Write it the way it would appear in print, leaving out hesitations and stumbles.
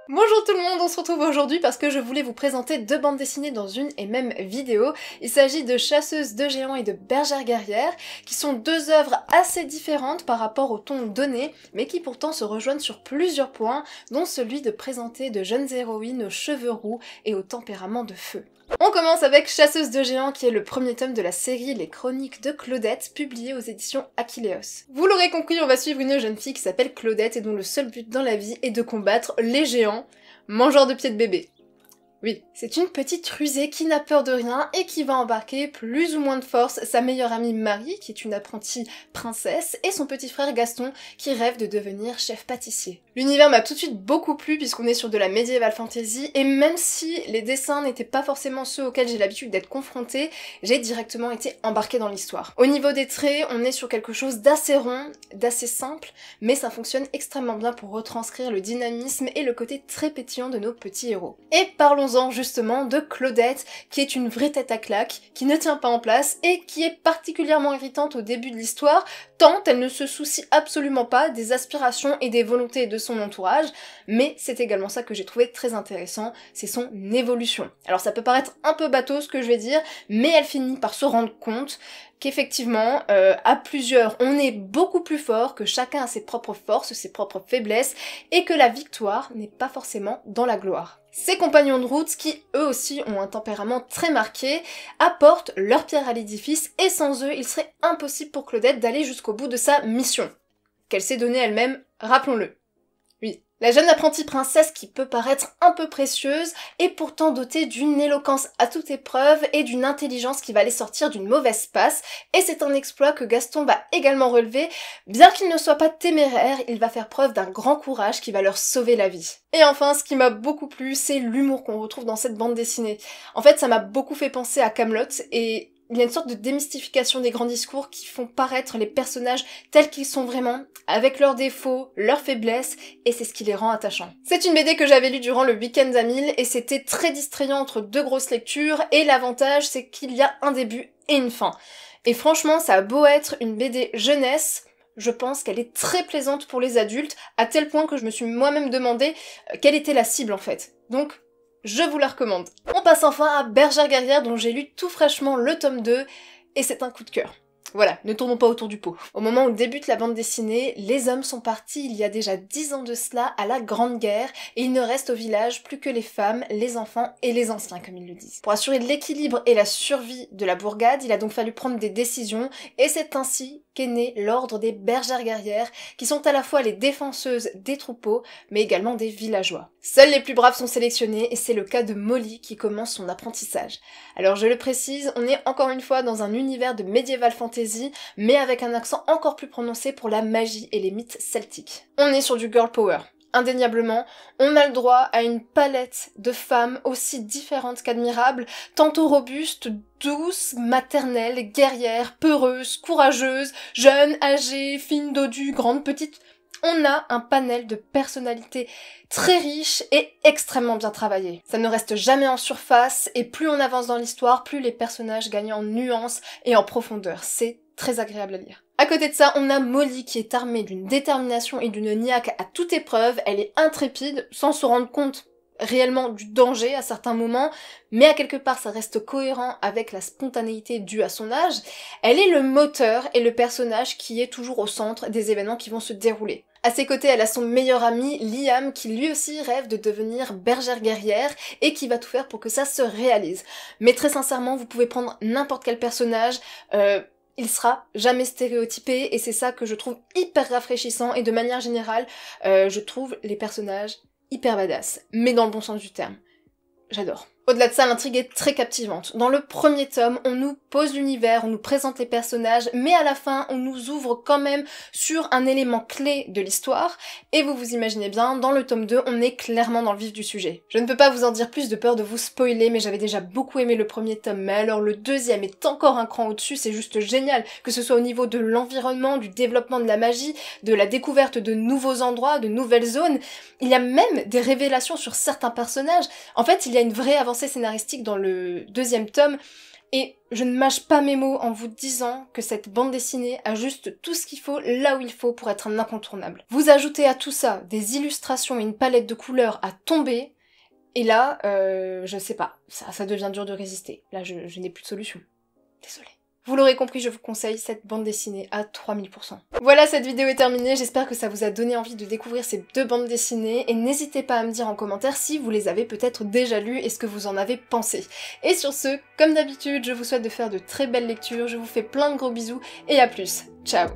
Bonjour tout le monde, on se retrouve aujourd'hui parce que je voulais vous présenter deux bandes dessinées dans une et même vidéo. Il s'agit de Chasseuse de géants et de Bergère guerrière, qui sont deux œuvres assez différentes par rapport au ton donné, mais qui pourtant se rejoignent sur plusieurs points, dont celui de présenter de jeunes héroïnes aux cheveux roux et au tempérament de feu. On commence avec Chasseuse de géants qui est le premier tome de la série Les Chroniques de Claudette, publié aux éditions Achilleos. Vous l'aurez compris, on va suivre une jeune fille qui s'appelle Claudette et dont le seul but dans la vie est de combattre les géants, mangeurs de pieds de bébé. Oui, c'est une petite rusée qui n'a peur de rien et qui va embarquer plus ou moins de force sa meilleure amie Marie, qui est une apprentie princesse, et son petit frère Gaston, qui rêve de devenir chef pâtissier. L'univers m'a tout de suite beaucoup plu puisqu'on est sur de la médiéval fantasy, et même si les dessins n'étaient pas forcément ceux auxquels j'ai l'habitude d'être confrontée, j'ai directement été embarquée dans l'histoire. Au niveau des traits, on est sur quelque chose d'assez rond, d'assez simple, mais ça fonctionne extrêmement bien pour retranscrire le dynamisme et le côté très pétillant de nos petits héros. Et parlons-en justement de Claudette, qui est une vraie tête à claque, qui ne tient pas en place et qui est particulièrement irritante au début de l'histoire, tant elle ne se soucie absolument pas des aspirations et des volontés de son entourage, mais c'est également ça que j'ai trouvé très intéressant, c'est son évolution. Alors ça peut paraître un peu bateau ce que je vais dire, mais elle finit par se rendre compte qu'effectivement, à plusieurs, on est beaucoup plus fort, que chacun a ses propres forces, ses propres faiblesses, et que la victoire n'est pas forcément dans la gloire. Ses compagnons de route, qui eux aussi ont un tempérament très marqué, apportent leur pierre à l'édifice, et sans eux, il serait impossible pour Claudette d'aller jusqu'au bout de sa mission, qu'elle s'est donnée elle-même, rappelons-le. Oui. La jeune apprentie princesse qui peut paraître un peu précieuse est pourtant dotée d'une éloquence à toute épreuve et d'une intelligence qui va les sortir d'une mauvaise passe, et c'est un exploit que Gaston va également relever. Bien qu'il ne soit pas téméraire, il va faire preuve d'un grand courage qui va leur sauver la vie. Et enfin, ce qui m'a beaucoup plu, c'est l'humour qu'on retrouve dans cette bande dessinée. En fait, ça m'a beaucoup fait penser à Kaamelott, et il y a une sorte de démystification des grands discours qui font paraître les personnages tels qu'ils sont vraiment, avec leurs défauts, leurs faiblesses, et c'est ce qui les rend attachants. C'est une BD que j'avais lue durant le week-end à 1000, et c'était très distrayant entre deux grosses lectures, et l'avantage c'est qu'il y a un début et une fin. Et franchement, ça a beau être une BD jeunesse, je pense qu'elle est très plaisante pour les adultes, à tel point que je me suis moi-même demandé quelle était la cible en fait. Donc, je vous la recommande. On passe enfin à Bergère guerrière dont j'ai lu tout fraîchement le tome 2 et c'est un coup de cœur. Voilà, ne tournons pas autour du pot. Au moment où débute la bande dessinée, les hommes sont partis il y a déjà 10 ans de cela à la Grande Guerre et il ne reste au village plus que les femmes, les enfants et les anciens comme ils le disent. Pour assurer l'équilibre et la survie de la bourgade, il a donc fallu prendre des décisions et c'est ainsi qu'est né l'ordre des bergères guerrières qui sont à la fois les défenseuses des troupeaux mais également des villageois. Seuls les plus braves sont sélectionnés et c'est le cas de Molly qui commence son apprentissage. Alors je le précise, on est encore une fois dans un univers de médiéval fantasy mais avec un accent encore plus prononcé pour la magie et les mythes celtiques. On est sur du girl power. Indéniablement, on a le droit à une palette de femmes aussi différentes qu'admirables, tantôt robustes, douces, maternelles, guerrières, peureuses, courageuses, jeunes, âgées, fines, dodues, grandes, petites. On a un panel de personnalités très riche et extrêmement bien travaillé. Ça ne reste jamais en surface et plus on avance dans l'histoire, plus les personnages gagnent en nuances et en profondeur. C'est très agréable à lire. À côté de ça, on a Molly qui est armée d'une détermination et d'une niaque à toute épreuve. Elle est intrépide, sans se rendre compte réellement du danger à certains moments, mais à quelque part ça reste cohérent avec la spontanéité due à son âge. Elle est le moteur et le personnage qui est toujours au centre des événements qui vont se dérouler. À ses côtés, elle a son meilleur ami, Liam, qui lui aussi rêve de devenir bergère guerrière et qui va tout faire pour que ça se réalise. Mais très sincèrement, vous pouvez prendre n'importe quel personnage, il sera jamais stéréotypé et c'est ça que je trouve hyper rafraîchissant et de manière générale, je trouve les personnages hyper badass, mais dans le bon sens du terme. J'adore. Au-delà de ça, l'intrigue est très captivante. Dans le premier tome, on nous pose l'univers, on nous présente les personnages, mais à la fin, on nous ouvre quand même sur un élément clé de l'histoire, et vous vous imaginez bien, dans le tome 2, on est clairement dans le vif du sujet. Je ne peux pas vous en dire plus de peur de vous spoiler, mais j'avais déjà beaucoup aimé le premier tome, mais alors le deuxième est encore un cran au-dessus, c'est juste génial, que ce soit au niveau de l'environnement, du développement de la magie, de la découverte de nouveaux endroits, de nouvelles zones. Il y a même des révélations sur certains personnages. En fait, il y a une vraie avancée scénaristique dans le deuxième tome, Et je ne mâche pas mes mots en vous disant que cette bande dessinée a juste tout ce qu'il faut là où il faut pour être un incontournable. Vous ajoutez à tout ça des illustrations et une palette de couleurs à tomber, et là, je sais pas, ça devient dur de résister. Là, je n'ai plus de solution. Désolée. Vous l'aurez compris, je vous conseille cette bande dessinée à 3000%. Voilà, cette vidéo est terminée, j'espère que ça vous a donné envie de découvrir ces 2 bandes dessinées, et n'hésitez pas à me dire en commentaire si vous les avez peut-être déjà lues et ce que vous en avez pensé. Et sur ce, comme d'habitude, je vous souhaite de faire de très belles lectures, je vous fais plein de gros bisous, et à plus. Ciao.